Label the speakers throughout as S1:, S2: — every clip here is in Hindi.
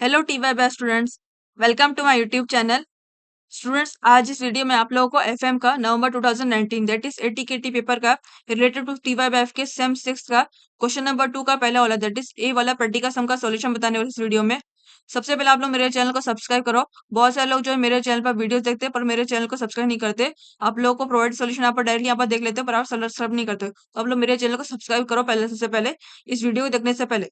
S1: Hello TY best students, welcome to my YouTube channel. Students, आज इस वीडियो में आप लोगों को एफएम का November 2019 that is ATKT paper का रिलेटेड टू टीवाई बेस्ट के सेम 6 का क्वेश्चन नंबर 2 का पहला वाला दैट इज ए वाला प्रैक्टिकल सम का सॉल्यूशन बताने वाले इस वीडियो में। सबसे पहले आप लोग मेरे चैनल को सब्सक्राइब करो। बहुत सारे लोग जो है मेरे चैनल पर वीडियोस देखते हैं पर मेरे चैनल को सब्सक्राइब नहीं करते। आप लोगों को प्रोवाइड सॉल्यूशन यहाँ पर डायरेक्टली यहाँ पर देख लेते हैं पर आप सब्सक्राइब नहीं करते, तो आप लोग मेरे चैनल को सब्सक्राइब करो पहले, सबसे पहले इस वीडियो को देखने से पहले,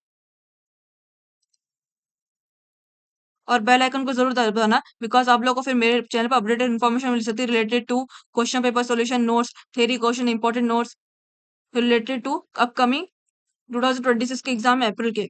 S1: और बेल आइकन को जरूर दबाना बिकॉज आप लोगों को फिर मेरे चैनल पर अपडेटेड इन्फॉर्मेशन मिल सकती है related to question paper solution notes, theory question, important notes related to upcoming 2026 के एग्जाम है अप्रैल के।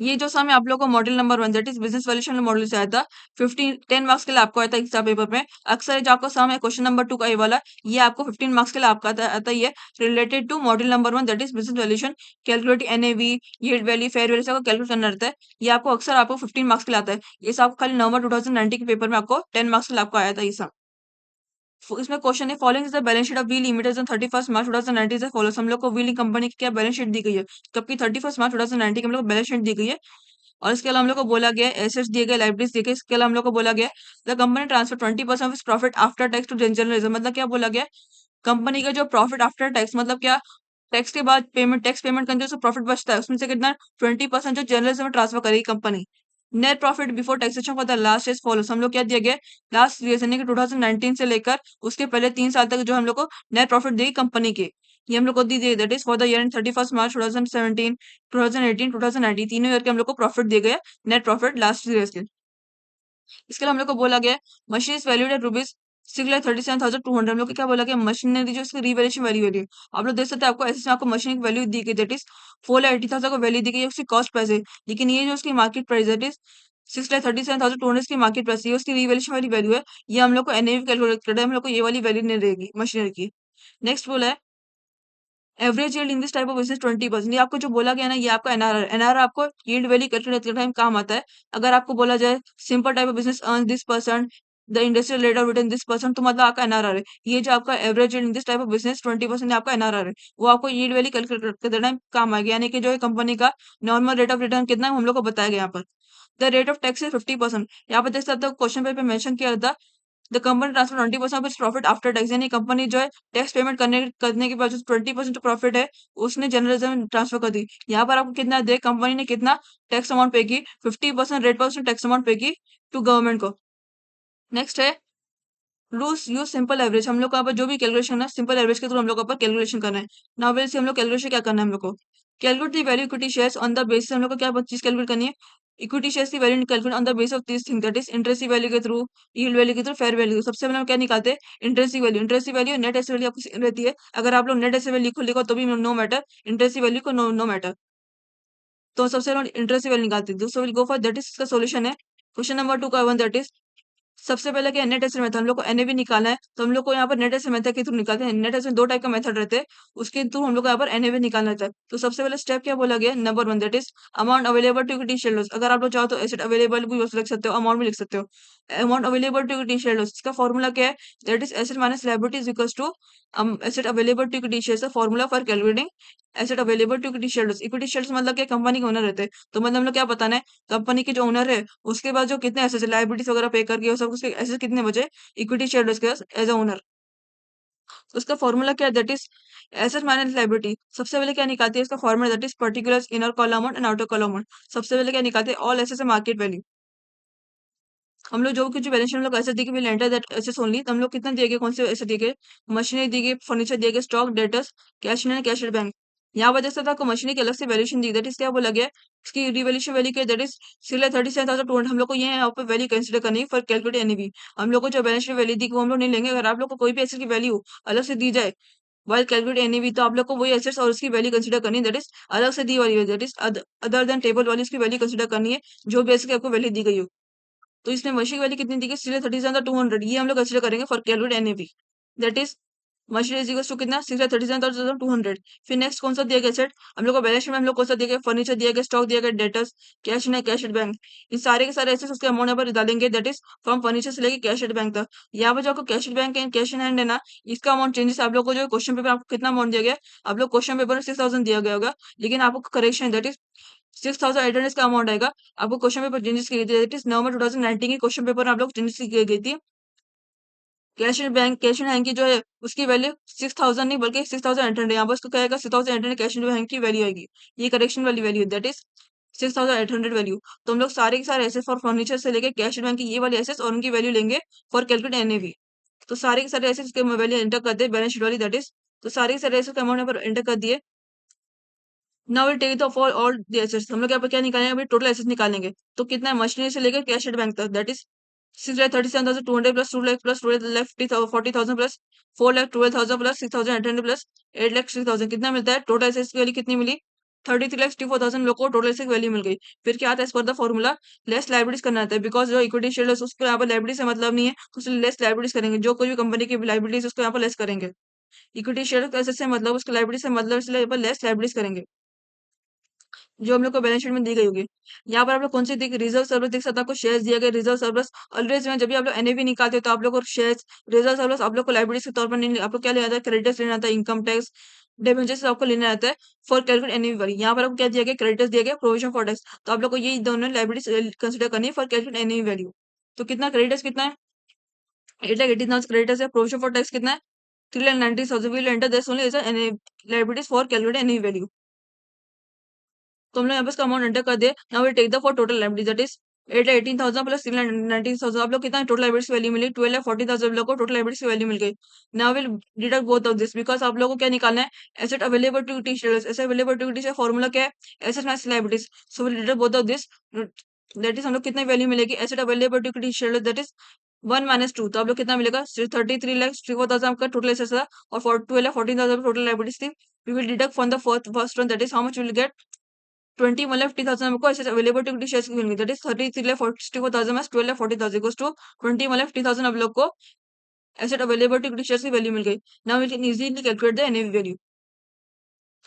S1: ये जो सम है आप लोगों को model number 1 that is business valuation model से आया था। 10 मार्क्स के लिए आपको आया था एग्जाम पेपर में। अक्सर जो आपका सम है क्वेश्चन नंबर 2 का ये वाला, ये आपको 15 मार्क्स के लिए आपका आता ही है related to model number 1 that is business valuation. Calculate NAV, yield value, fair value सबको कैलकुलेट करना रहता है। ये आपको अक्सर आपको 15 मार्क्स के लिए आता है। ये सब खाली नवंबर 2019 के पेपर में आपको 10 मार्क्स के लिए आपको आया था ये सब। इसमें क्वेश्चन है following is the balance sheet of V limited on 31 March 2019 से फॉलोस। हम लोग को वी कंपनी की क्या बैलेंस शीट दी गई है, जबकि 31 मार्च 2019 की हम लोग को बैलेंस शीट दी गई है। और इसके अलावा हम लोग को बोला गया है एसेट्स दिए गए, लाइबिलिटीज दिए गए। इसके अलावा हम लोग को बोला गया the company transfer 20% of profit after tax to journalism. मतलब क्या बोला गया, कंपनी का जो प्रॉफिट आफ्टर टैक्स मतलब क्या, टैक्स के बाद पेमेंट, टैक्स पेमेंट करके जो प्रॉफिट बचता है उसमें से कितना 20% जो जर्नलिज्म में ट्रांसफर करेगी company. Net profit before taxation for the last is follows. हम लोग क्या दिया गया, लास्ट ईयर यानी कि 2019 से लेकर उसके पहले 3 साल तक जो हम लोग को नेट प्रॉफिट देगी कंपनी की, ये हम लोग को दी गई that is for the year and 31 मार्च 2017, 2018, 2019 तीनों ईयर के हम लोग को प्रॉफिट दिए गए, नेट प्रॉफिट लास्ट ईयर के। इसके लिए हम लोग को बोला गया machine is valued at rupees 6,37,200। हम लोग को क्या बोला गया, मशीनरी जो इसकी रिवैल्यूएशन वैल्यू है, आप लोग देख सकते हैं आपको ऐसे आपको मशीन की वैल्यू दी गई दैट इज 4,80,000 को वैल्यू दी गई है उसकी कॉस्ट प्राइस है। लेकिन ये जो उसकी मार्केट प्राइस दैट इज 6,37,200 की मार्केट प्राइस है, उसकी रिवैल्यूएशन वाली वैल्यू है। ये हम लोग को एनएवी कैलकुलेट करना है, हम लोग को ये वाली वैल्यू नहीं रहेगी मशीनरी की। नेक्स्ट बोला है average yield in this type of business 20%। ये आपको जो बोला गया ना, ये आपका एनआरआर, एनआरआर आपको यील्ड वैल्यू कैलकुलेट करने टाइम काम आता है। अगर आपको बोला जाए simple type of business earn this percent, the industrial rate of return this percent, तो मतलब आपका एनआरआर है। ये जो आपका average yield in this type of business 20% आपका एनआरआर है, वो आपको यील्ड वैल्यू कैलकुलेट करते टाइम काम आएगा। यानी कि जो है कंपनी का नॉर्मल रेट ऑफ रिटर्न कितना है वो हम लोग को बताया गया यहाँ पर। द रेट ऑफ टैक्स है 50%। यहाँ पर देख सकते हो क्वेश्चन पेपर में मेंशन किया था the company transfer 20% of its profit after tax. यानी कंपनी जो है टैक्स पेमेंट करने के बाद जो 20% जो प्रॉफिट है उसने जर्नलिज्म में ट्रांसफर कर दी। यहाँ पर आपको कितना दे, कंपनी ने कितना टैक्स अमाउंट पे की, 50% रेट पर उसने टैक्स अमाउंट पे की टू गवर्नमेंट को। नेक्स्ट है रूल्स यूज सिंपल एवरेज। हम लोग का जो भी कैलकुलेशन है सिंपल एवरेज के थ्रू हम लोग को कैलकुलेशन करना है। नाउ वेल से हम लोग कैलकुलेशन क्या करना है, हम लोग को calculate the value equity shares on the basis, हम लोग को क्या चीज कैलकुलेट करनी है, इक्विटी शेयर्स की value calculate on the base of this thing that is interest value के थ्रू, यील्ड वैल्यू के थ्रू, फेयर वैल्यू। सबसे पहले हम क्या निकालते हैं, interest value. Interest value net asset value आपकी सेम रहती है। अगर आप लोग नेट एसेट वैल्यू लिखो तो भी नो मैटर, इंटरेस्ट वैल्यू को नो मैटर। तो सबसे पहले इंटरेस्ट वैल्यू निकालते हैं, दूसरा will go for that is इसका सॉल्यूशन है क्वेश्चन नंबर 2 का वन दैट इज सबसे पहले क्या नेट एसेट मेथड, हम लोग को एनएवी निकालना है तो हम लोग को यहाँ पर नेट एसेट मेथड के थ्रू निकालते हैं। नेट एसेट दो टाइप का मेथड रहते हैं, उसके थ्रू हम लोग को यहाँ पर एनएवी निकालना रहता है। तो सबसे पहले स्टेप क्या बोला गया, number 1 that is amount available to equity shareholders. अगर आप लोग चाहो तो एसेट अवेलेबल भी लिख सकते हो, अमाउंट भी लिख सकते हो। Amount available to equity shareholders, इसका फॉर्मूला क्या है, that is asset minus liabilities equals to asset available to equity shares. Formula for calculating asset available to equity shareholders. Equity shares मतलब क्या, कंपनी के ओनर रहते हैं। तो मतलब हम लोग क्या बताना है, कंपनी के जो ओनर है उसके बाद जो कितने एसेट्स लायबिलिटीज वगैरह पे करके वो सब उसके एसेट्स कितने बचे इक्विटी शेयरहोल्डर्स के एज अ ओनर। उसका फॉर्मूला क्या है, that is asset minus liability. सबसे पहले क्या निकालती है इसका formula, that is particular inner call amount and outer call amount. सबसे पहले क्या निकालते हैं, ऑल एसेट्स मार्केट वैल्यू। हम लोग जो कुछ बैलेंस शीट हम लोग ऐसे दिए लेंटर दैट एसेट्स ओनली, तो हम लोग कितना दिए गए, कौन से ऐसे दिए गए, मशीनरी दी गई, फर्नीचर दिए गए, stock, debtors, cash in and cash at bank. यहाँ पर देख सकते हो आपको मशीनरी की अलग से वैल्यूएशन दी, दैट इज क्या बोला गया, इसकी रिवैल्यूएशन वैल्यू क्या, दैट इज 37,200। हम लोग को ये यहाँ पे वैल्यू कंसिडर करनी है फॉर कैलकुलेट एनएवी। हम लोग को जो बैलेंस शीट वैल्यू दी वो हम लोग नहीं लेंगे। अगर आप लोग को कोई भी एसेट की वैल्यू अलग से दी जाए वाइल कैलकुलेट एनएवी, तो आप लोग को वही एसेट्स और उसकी वैल्यू कंसिडर करनी है, दैट इज अलग से दी वाली, that is other than table वाली उसकी वैल्यू कंसिडर करनी है जो भी एसेट की आपको वैल्यू दी गई हो। तो इसमें मशीन वैल्यू कितनी दी गई, सीधे 37,200, ये हम लोग कंसीडर करेंगे for calculate NAV. That is machine is equals to कितना, 37,200। फिर नेक्स्ट कौन सा दिया गया सेट, हम लोग को बैलेंस शीट में हम लोग कौन सा दिया गया, फर्नीचर दिया गया, स्टॉक दिया गया, डेटर्स, कैश है, कैश एट बैंक। इन सारे के सारे एसेट्स उसके अमाउंट पर डालेंगे, दैट इज फ्रॉम फर्नीचर से लेके कैश एट बैंक तक। यहाँ पर जो आपको cash at bank and cash in hand है ना, इसका अमाउंट चेंजेस आप लोग को जो क्वेश्चन पेपर आपको कितना अमाउंट दिया गया, आप लोग क्वेश्चन पेपर में 6,000 दिया गया होगा, लेकिन आपको करेक्शन दैट इज 6,800 इसका अमाउंट आएगा। आपको क्वेश्चन पेपर चेंजेस की गई थी, दैट इज नवंबर 2019 के क्वेश्चन पेपर में आप लोग चेंजेस की गई थी। कैश इन हैंड की जो है उसकी वैल्यू 6,000 नहीं बल्कि 6,800, यहाँ पर उसको कहेगा 6,800 कैश इन हैंड की वैल्यू आएगी। ये करेक्शन वाली वैल्यू दैट इज 6,800 वैल्यू। तो हम लोग सारे के सारे एसेस फॉर फर्नीचर से लेके कैश इन बैंक की ये वाली एसेस और उनकी वैल्यू लेंगे फॉर कैलकुलेट एनएवी। तो सारे के सारे एसेस के वैल्यू एंटर कर दे बैलेंस शीट वाली दैट इज। तो सारे के सारे एसेस के अमाउंट यहाँ पर एंटर कर दिए। Now will take the for all the assets. हम लोग यहाँ पर क्या निकालेंगे, अभी टोटल एसेट्स निकालेंगे। तो कितना है मशीनरी से लेकर कैश एट बैंक तक that is 6,37,200 plus 2 lakh plus 2,40,000 plus 4,12,000 plus 6,800 plus 8,06,000 कितना मिलता है? टोटल एसेट्स की वैल्यू कितनी मिली? 33,64,000 लोग को टोटल एसेट वैल्यू मिल गई। फिर क्या आता है as per the formula? Less liabilities करना आता है बिकॉज जो इक्विटी शेयर है उसको यहाँ पर लाइबिलिटी से मतलब नहीं है तो उसमें लेस लाइबिलिटीज करेंगे। जो कोई भी कंपनी की लाइबिलिटीज उसको यहाँ पर लेस करेंगे। इक्विटी शेयर एसेट से मतलब उसकी लाइबिलिटी से मतलब इसलिए यहाँ पर लेस लाइबिलिटीज करेंगे जो हम लोग को बैलेंस शीट में दी गई होगी। यहाँ पर आप लोग कौन सी दिख रिजर्व सर्विस देख सकते हैं, आपको शेयर्स दिया गया रिजर्व सर्विस। ऑलवेज में जब भी आप लोग एनएवी निकालते हो तो आप लोग को शेयर्स रिजर्व सर्विस आप लोग को लाइबिलिटीज के तौर पर नहीं, आपको क्या लेना आता है? क्रेडिटर्स लेना आता है, इनकम टैक्स डेमेजेस आपको लेना आता है फॉर कैलकुलेट एनएवी वाली। यहाँ पर आपको क्या दिया गया? क्रेडिटर्स दिया गया, प्रोविजन फॉर टैक्स। तो आप लोग को ये दोनों लाइबिलिटीज कंसिडर करनी है फॉर कैलकुलेट एनएवी वैल्यू। तो कितना क्रेडिटर्स कितना है? 8,18,000 क्रेडिटर्स है। प्रोविजन फॉर टैक्स कितना है? 3,90,000। Will enter this only as liabilities for calculate NAV value. तो हमने यहाँ पे इसका अमाउंट एंटर कर दिया। Now will take the for total liability that is 8,18,000 plus 3,19,000। आप लोग कितना टोटल लायबिलिटीज वैल्यू मिली? 12,40,000 लोग को टोटल लायबिलिटीज की वैल्यू मिल गई। Now will deduct both of this because आप लोगों को क्या निकालना है? Asset available to equity shares. Asset available to equity share formula क्या है? Asset minus liabilities. So will deduct both of this that is हम लोग कितने वैल्यू मिलेगी? Asset available to equity shares that is 1 - 2। तो आप लोग कितना मिलेगा? 33,64,000 आपका टोटल एसेट्स था और 12,14,000 टोटल लायबिलिटीज थी। We will deduct from the first one that is how much will get 20 मतलब 50,000 हमको ऐसे अवेलेबल टू इक्विटी शेयर्स की मिलेंगी दैट इज 33,64,000 में 12,40,000 इक्वल्स टू 20 मतलब 50,000 अब लोग को asset available to equity shares की वैल्यू मिल गई। Now we can easily calculate the NAV value.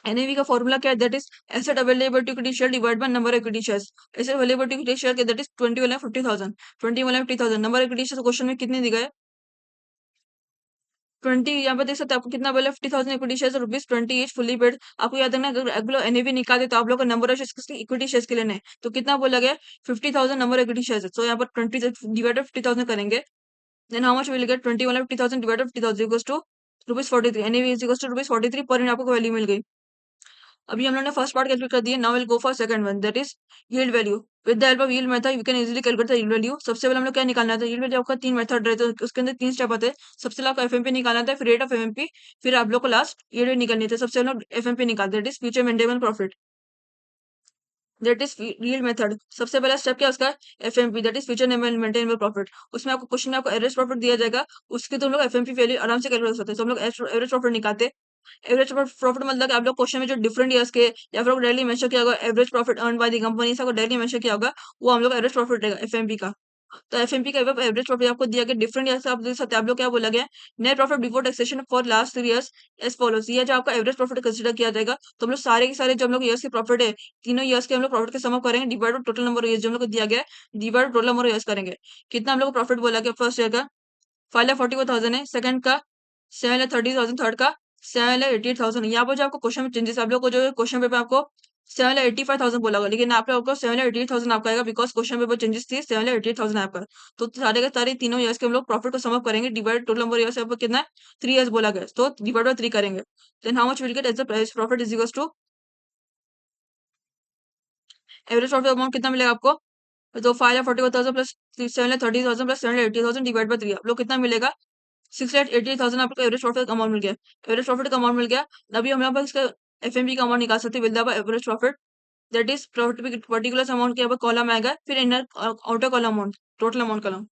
S1: NAV का फॉर्मूला क्या है? That is asset available to equity share divide by number of equity shares. Asset available to equity share के दैट इज 20 मतलब 50,000। 20 मतलब 50,000 number of equity share question में कितने दिया है? 20 यहाँ पे देख सकते हैं आपको कितना बोला? 50,000 equity shares rupees 20 each fully paid. आपको याद रखना अगर आप लोग एनएवी निकालते तो आप लोग का number of shares equity shares के लेने हैं तो कितना बोला गया? 50,000 number of equity shares. So यहाँ पर 20 डिवाइडेड 50,000 करेंगे। Then how much will get? 20 वाला 50,000 divided 50,000 equals to rupees 43। NAV is equals to rupees 43 per unit आपको वैल्यू मिल गई। अभी हम लोगों ने फर्स्ट पार्ट कैलकुलेट कर दिया। Now will go for second one that is yield value. With the help of yield method you can easily calculate the yield value. सबसे पहले हम लोग क्या निकालना था? यील्ड वैल्यू आपका तीन मेथड रहते हैं उसके अंदर तीन स्टेप आते हैं। सबसे पहले आपको एफएमपी निकालना था, फिर रेट ऑफ एफएमपी, फिर आप लोग को लास्ट यील्ड निकालनी थी। सबसे पहले एफएमपी निकालते that is future maintainable profit that is yield method. सबसे पहला स्टेप क्या है उसका? FMP that is future maintainable profit. उसमें आपको क्वेश्चन में आपको एवरेज प्रॉफिट दिया जाएगा, उसके तो हम लोग एफएमपी वैल्यू आराम से कैलकुलेट कर सकते हैं। तो हम लोग एवरेज प्रॉफिट निकालते हैं। एवरेज प्रॉफिट मतलब कि आप लोग क्वेश्चन में जो डिफरेंट ईयर्स के या फिर डेली मेंशन किया होगा average profit earn by the company ऐसा डेली मेंशन किया होगा वो हम लोग एवरेज प्रॉफिट रहेगा एफएमपी का। तो एफएमपी का एवरेज प्रॉफिट आपको दिया गया डिफरेंट ईयर से आप देख सकते हैं। आप लोग क्या बोला गया? Net profit before taxation for last 3 years as follows. ये जो आपका एवरेज प्रॉफिट कंसीडर किया जाएगा तो हम लोग सारे के सारे जो हम लोग ईयर्स के प्रॉफिट है तीनों ईयर्स के हम लोग प्रॉफिट के सम अप करेंगे डिवाइड टोटल नंबर ईयर्स जो हम लोग को दिया गया है डिवाइड टोटल नंबर ईयर्स करेंगे। कितना हम लोग को प्रॉफिट बोला गया? फर्स्ट ईयर का 5,44,000 है, सेकंड का 7,30,000, थर्ड का 7,88,000। यहाँ पर जो आपको क्वेश्चन में चेंजेस आप लोग को जो क्वेश्चन पेपर आपको 7,85,000 बोला होगा लेकिन आप लोग को 7,88,000 आपका आएगा बिकॉज क्वेश्चन पेपर चेंजेस थी 7,88,000 आपका। तो सारे के सारे तीनों ईयर्स के हम लोग प्रॉफिट को सम अप करेंगे डिवाइड टोटल नंबर ईयर्स आपको कितना है? 3 ईयर्स बोला गया तो डिवाइड बाय 3 करेंगे। Then how much will get as the price profit is equals to average profit amount कितना मिलेगा आपको? तो 5,44,000 प्लस 7,30,000 प्लस 7,80,000 डिवाइड बाय 3 आप लोग कितना मिलेगा? 6,88,000 आपको एवरेज प्रॉफिट का अमाउंट मिल गया। एवरेज प्रॉफिट का अमाउंट मिल गया। अभी हम यहाँ पर इसका एफएमपी का अमाउंट निकाल सकते हैं with the average profit that is particular amount के यहाँ पर कॉलम आएगा फिर inner outer column amount total amount column.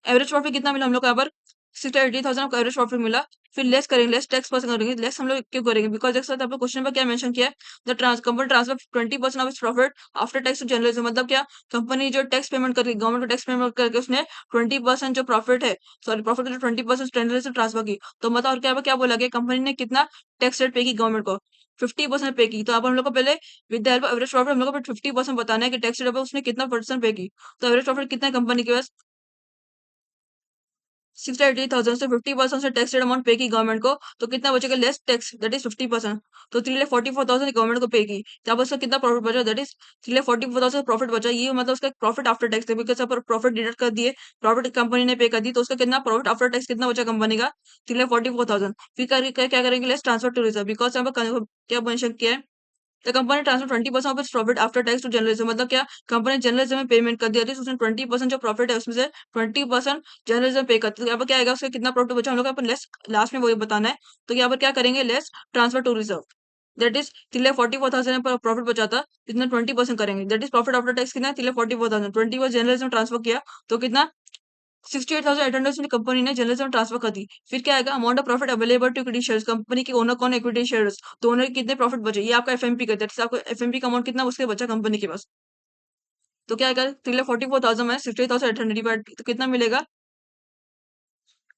S1: Average profit कितना मिला हम लोग को यहाँ पर? 6,80,000 का एवरेज प्रॉफिट मिला। फिर लेस करेंगे, लेस टैक्स पर्सन करेंगे। लेस हम लोग क्यों करेंगे? बिकॉज देख सकते हैं आपको क्वेश्चन पर क्या मेंशन किया है? The company transfer 20% of its profit after tax to general. मतलब क्या? कंपनी जो टैक्स पेमेंट करके गवर्नमेंट को टैक्स पेमेंट करके उसने 20% जो प्रॉफिट है सॉरी प्रॉफिट जो 20% जनरल से ट्रांसफर की। तो मतलब और क्या बोला गया? कंपनी ने कितना टैक्स रेट पे की गवर्नमेंट को? 50% पे की। तो अब हम लोग को पहले with the help average profit हम लोग को 50% बताना है कि टैक्स रेट पे उसने कितना परसेंट पे की। तो एवरेज प्रॉफिट कितना है कंपनी के पास? 680,000 से 50% से टैक्स अमाउंट पे की गवर्नमेंट को, तो कितना बचेगा लेस टैक्स, दैट इज 50%। तो 3,44,000 गवर्नमेंट को पे की, तब उसका कितना प्रॉफिट बचा, दैट इज 3,44,000 प्रॉफिट बचा। ये मतलब उसका प्रॉफिट आफ्टर टैक्स है, बिकॉज अगर प्रॉफिट डिडक्ट कर दिए, प्रॉफिट कंपनी ने पे कर दी, तो उसका कितना प्रॉफिट आफ्टर टैक्स कितना बचा कंपनी का, 3,44,000। फिर क्या करेंगे, less transfer to reserve, because यहाँ पर क्या मेंशन किया है, the company transfer 20% of its profit after tax to journalism, मतलब क्या कंपनी जर्नलिज्म में पेमेंट कर दिया, उसने 20% जो प्रॉफिट है उसमें से 20% जर्नलिज्म पे करते, तो यहाँ पर क्या आएगा, उसका कितना प्रॉफिट बचा हम लोग अपन लेस, लास्ट में वही बताना है। तो यहाँ पर क्या करेंगे, less transfer to reserve, that is 3,44,000 profit बचा था, जितना 20% करेंगे, that is profit after tax कितना, 3,44,000, 20 जर्नलिज्म ट्रांसफर किया, तो कितना 68,800 कंपनी ने जर्नलिज्म ट्रांसफर कर दी। फिर क्या आएगा, amount of profit available to equity shares, company के ओनर कौन, इक्विटी शेयर्स, तो ओनर के कितने प्रॉफिट बचे, ये आपका एफएमपी का, दैट्स आपको एफएमपी का अमाउंट कितना उसके बचा कंपनी के पास। तो क्या आएगा, 3,44,000 में 68,800 डिवाइड, तो कितना मिलेगा,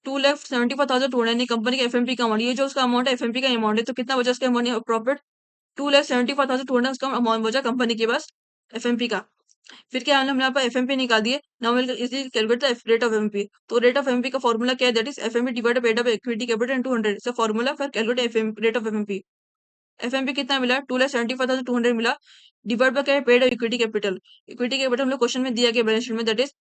S1: 2,74,200, यानी कंपनी के एफएमपी का अमाउंट, ये जो उसका अमाउंट है एफएमपी का अमाउंट है, तो कितना बचा उसका मनी प्रॉफिट, 2,74,200 उसका अमाउंट बचा कंपनी के पास एफएमपी का। फिर क्या हमने यहाँ पर एफएमपी निकाल दिए, now will easily calculate the rate of FMP. तो रेट ऑफ एफएमपी का फॉर्मूला क्या है, that is FMP divided by paid up equity capital into 100, इसका formula for calculate rate of FMP. FMP कितना मिला, 2,74,200 मिला, डिवाइड बाय क्या है, paid equity capital. Equity capital हम लोग क्वेश्चन में दिया गया बैलेंस शीट में, दैट इज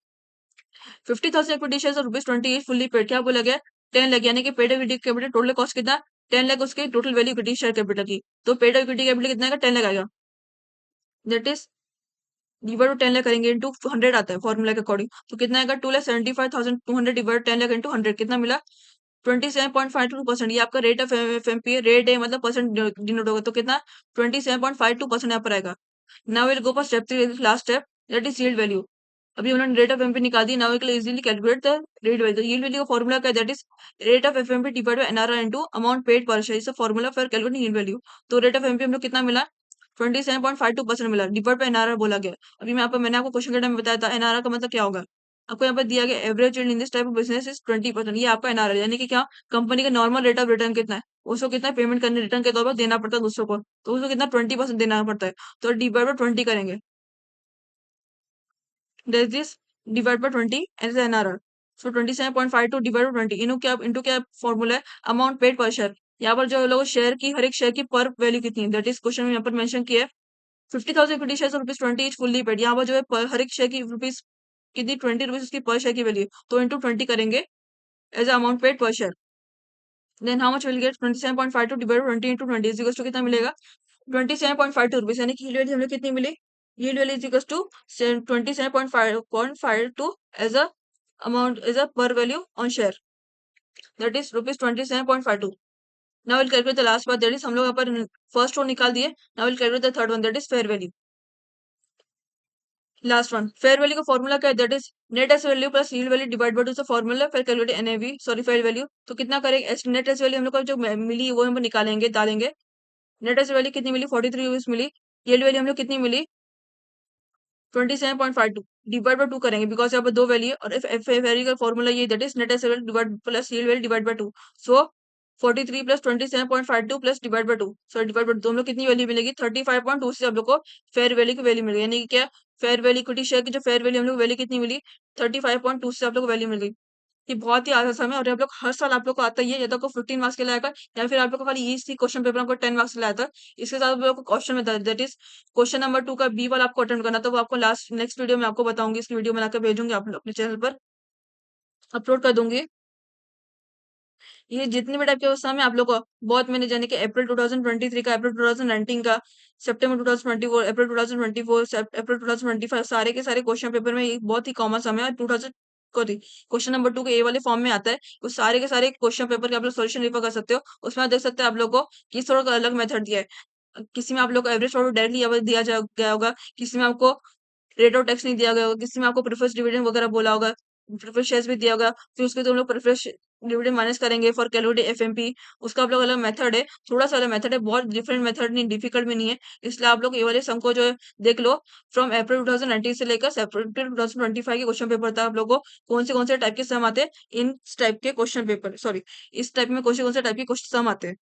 S1: 50,000 इक्विटी शेयर्स और ₹28 फुल्ली पेड, क्या बोला गया, 10 लाख, यानी कि paid equity capital total cost कितना, 10 लाख उसके total value equity share capital की, तो पेड इक्विटी कैपिटल कितना आएगा, 10 लाख आएगा, दैट इज डिवाइड 10 लाख करेंगे इंटू 100 आता है फॉर्मूला के अकॉर्डिंग, तो कितना आएगा, 2,75,200 डिवाइड 10 लाख इंटू 100, कितना मिला, 27.52%। ये आपका रेट ऑफ एफएमपी है, रेट है मतलब परसेंट डिनोट होगा, तो कितना 27.52% यहाँ पर आएगा। Now will go for step 3, last step, that is yield value. अभी उन्होंने रेट ऑफ एमपी निकाल दी, now we can easily calculate the rate value. Yield value का फॉर्मूला क्या है, that is rate of FMP divide by NRR into amount paid per share, is the formula for calculating yield value. तो रेट ऑफ एमपी हम लोग कितना मिला, 27.52% मिला, डिवाइड बाय एनआरआर बोला गया। अभी मैंने आपको क्वेश्चन के टाइम में बताया था एनआरआर का मतलब क्या होगा, आपको यहाँ पर दिया गया average yield in this type of business is 20%, ये आपका एनआरआर, यानी कि क्या कंपनी का नॉर्मल रेट ऑफ रिटर्न कितना है, उसको कितना पेमेंट करने रिटर्न के तौर पर देना पड़ता है दूसरों को, तो उसको कितना 20% देना पड़ता है, तो डिवाइड बाय 20 करेंगे, there's this divide by 20 as an error. So 27.52 divided by 20 into क्या फॉर्मूला है, अमाउंट पेड पर शेयर। यहाँ पर जो लोग शेयर की हर एक शेयर की पर वैल्यू कितनी है, दैट इज क्वेश्चन में यहाँ पर मेंशन किया है, 50,000 equity share ₹20 is fully paid, यहाँ पर जो है हर एक शेयर की रुपीज कितनी, ₹20 उसकी पर शेयर की वैल्यू, तो इंटू 20 करेंगे as amount paid per share. Then how much will get 27.52 divide 20 into 20 is equals to कितना मिलेगा, 27.52 रुपीज, यानी कि यील्ड वैल्यू हमें कितनी मिली, yield value is equals to 27.52 as a amount as a par value on share, that is ₹27.52। Now will calculate the last part, that is हम लोग यहाँ पर फर्स्ट रो निकाल दिए, now will calculate the third one, that is fair value. Last one, fair value का फॉर्मूला क्या है, that is net S value plus yield value divide by two formula फिर calculate NAV, sorry fair value. तो कितना करेंगे, नेट एस वैल्यू हम लोग को जो मिली वो हम निकालेंगे, डालेंगे, नेट एस वैल्यू कितनी मिली, 43 रुपीज मिली, यील्ड वैल्यू हम लोग कितनी मिली, 27.52 डिवाइड बाय 2 करेंगे, बिकॉज यहाँ पर दो वैल्यू है, और इफ एफ वैल्यू का फॉर्मूला ये, that is net S value divide plus yield value divide bye 2, so 43 plus 27.52 plus divide by 2, so divide by 2 हम लोग कितनी वैल्यू मिलेगी, 35.2 से हम लोग को फेयर वैल्यू की वैल्यू मिल गई, यानी कि क्या फेयर वैल्यू इक्विटी शेयर की जो फेयर वैल्यू हम लोग वैल्यू कितनी मिली, 35.2 से आप लोग को वैल्यू मिल गई। ये बहुत ही आसान है, और आप लोग हर साल आप लोग को आता ही है, या तो आपको 15 मार्क्स के लिए आएगा, या फिर आप लोग को खाली इसी क्वेश्चन पेपर आपको 10 मार्क्स के लिए आता है। इसके साथ आप लोग को क्वेश्चन में दैट इज क्वेश्चन नंबर 2 का बी वाला आपको अटेंड करना, तो वो आपको लास्ट नेक्स्ट वीडियो में आपको बताऊंगी, इस वीडियो में लाकर भेजूंगी, आप लोग अपने चैनल पर अपलोड कर दूंगी। ये जितने भी टाइप के एग्जाम है आप लोग को बहुत, मैंने जाने कि अप्रैल 2023 का, अप्रैल 2019 का, सितंबर 2024, अप्रैल 2024, अप्रैल 2025, सारे के सारे क्वेश्चन पेपर में ये बहुत ही कॉमन समय है, 2000 क्वेश्चन नंबर 2 के ए वाले फॉर्म में आता है, वो सारे के सारे क्वेश्चन पेपर के आप लोग सोल्यूशन रेफर कर सकते हो, उसमें आप देख सकते हैं आप लोग को किस तरह का अलग मेथड दिया है। किसी में आप लोग को एवरेज और डायरेक्टली दिया गया होगा, किसी में आपको रेट ऑफ टैक्स नहीं दिया गया होगा, किसी में आपको प्रेफरेंस डिविडेंड वगैरह बोला होगा, प्रेफरेंस शेयर्स भी दिया होगा, फिर उसके तो हम लोग प्रेफरेंस डिविडेंड माइनस करेंगे फॉर कैलकुलेट एफएमपी, उसका आप लोग अलग मेथड है, थोड़ा सा अलग मेथड है, बहुत डिफरेंट मेथड नहीं, डिफिकल्ट भी नहीं है, इसलिए आप लोग ये वाले सम को जो है देख लो, फ्रॉम अप्रैल 2019 से लेकर अप्रैल 2025 के क्वेश्चन पेपर था, आप लोग को कौन से टाइप के सम आते हैं, इन टाइप के क्वेश्चन पेपर, सॉरी इस टाइप में कौन से टाइप के क्वेश्चन सम आते हैं।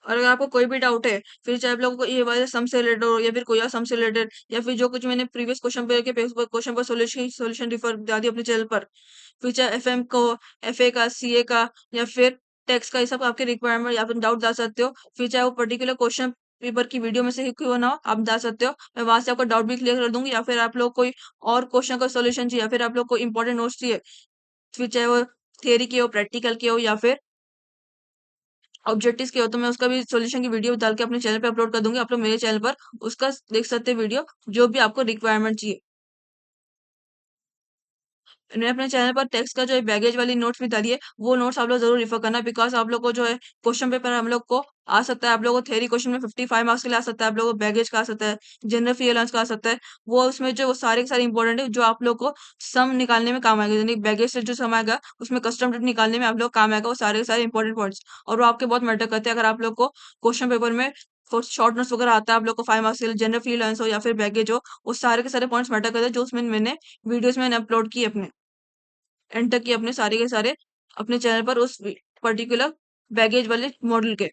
S1: और अगर आपको कोई भी डाउट है, फिर चाहे आप लोगों को ये वाले सम से रिलेटेड हो या फिर कोई और सम से रिलेटेड या फिर जो कुछ मैंने प्रीवियस क्वेश्चन पेपर के क्वेश्चन पर सॉल्यूशन रेफर डाल दिया अपने चैनल पर। फिर चाहे एफएम को, एफए का, सीए का या फिर टैक्स का, ये सब आपके रिक्वायरमेंट या फिर डाउट डाल सकते हो। फिर चाहे वो पर्टिकुलर क्वेश्चन पेपर की वीडियो में से ही क्यों ना हो, आप डाल सकते हो। मैं वहां से आपका डाउट भी क्लियर कर दूंगी, या फिर आप लोग कोई और क्वेश्चन का सॉल्यूशन चाहिए या फिर आप लोग को इंपॉर्टेंट नोट्स चाहिए, फिर चाहे वो थियरी के हो, प्रैक्टिकल के हो या फिर ऑब्जेक्टिव्स के हो, तो मैं उसका भी सॉल्यूशन की वीडियो डाल के अपने चैनल पे अपलोड कर दूंगी। आप लोग मेरे चैनल पर उसका देख सकते हैं वीडियो, जो भी आपको रिक्वायरमेंट चाहिए। मैंने अपने चैनल पर टेक्स्ट का जो है बैगेज वाली नोट्स भी डाली है, वो नोट्स आप लोग जरूर रिफर करना, बिकॉज आप लोग को जो है क्वेश्चन पेपर हम लोग को आ सकता है। आप लोगों को थ्योरी क्वेश्चन में 55 मार्क्स के लिए आ सकता है, आप लोगों को बैगेज का आ सकता है, जनरल फीलिंग्स का आ सकता है। वो उसमें जो वो सारे के सारे इंपॉर्टेंट है, जो आप लोग को सम निकालने में काम आएगा, यानी बैगेज से जो सम आएगा उसमें कस्टम ड्यूटी निकालने में आप लोग काम आएगा, वो सारे के सारे इंपॉर्टेंट पॉइंट्स। और वो आपके बहुत मैटर करते हैं। अगर आप लोग को क्वेश्चन पेपर में शॉर्ट नोट्स वगैरह आता है, आप लोग को 5 मार्क्स के लिए जनरल फीलिंग्स हो या फिर बैगेज हो, वो सारे के सारे पॉइंट्स मैटर करते हैं, जो उसमें मैंने वीडियोस में अपलोड किए अपने एंटर किए अपने सारे के सारे अपने चैनल पर उस पर्टिकुलर बैगेज वाले मॉडल के।